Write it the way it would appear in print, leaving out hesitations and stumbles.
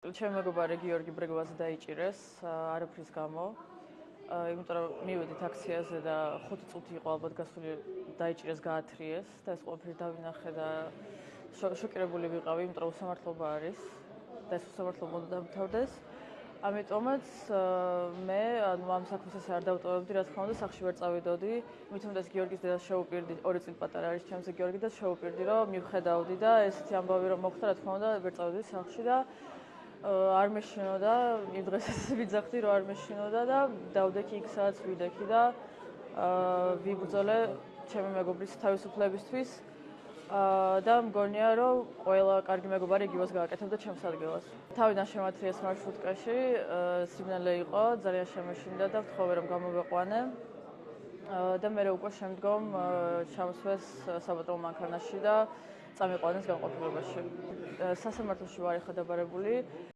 ჩემი მეგობარი გიორგი ბრეგვაძე დაიჭირეს არაფრის გამო. იმიტომ რომ მივედით აქციაზე და 5 წუთი იყო ალბათ გასული, დაიჭირეს, გაათრიეს და ეს ყველაფერი დავინახე და შოკირებული ვიყავი, იმიტომ რომ უსამართლობა არის და ეს უსამართლობა უნდა დამთავრდეს. ამიტომაც მე ამ საქმეს ასე არ დავტოვებდი, რა თქმა უნდა, სახლში ვერ წავიდოდი. მით უმეტეს გიორგის დედას შევუპირდი, 2 წელი პატარა არის ჩემზე გიორგი და შევუპირდი, რომ მივხედავდი და ესეთი ამბავი რომ მოხდა, რა თქმა უნდა, ვერ წავიდოდი სახლში და არ მეშინოდა, იმ დღეს ვიძახდი, რომ არ მეშინოდა და დავდექი იქ სადაც ვიდექი და ვიბრძოლე ჩემი მეგობრის თავისუფლებისთვის და მგონია, რომ ყველა კარგი მეგობარი იგივეს გააკეთებდა ჩემს ადგილას. თავიდან შემათრიეს მარშრუტკაში, სიგნალე იყო, ძალიან შემეშინდა და ვთხოვე, რომ გამოვეყვანე და მე უკვე შემდგომ ჩამსვეს საპატრულო მანქანაში და წამიყვანეს განყოფილებაში. სასამართლოში ვარ ახლა დაბარებული.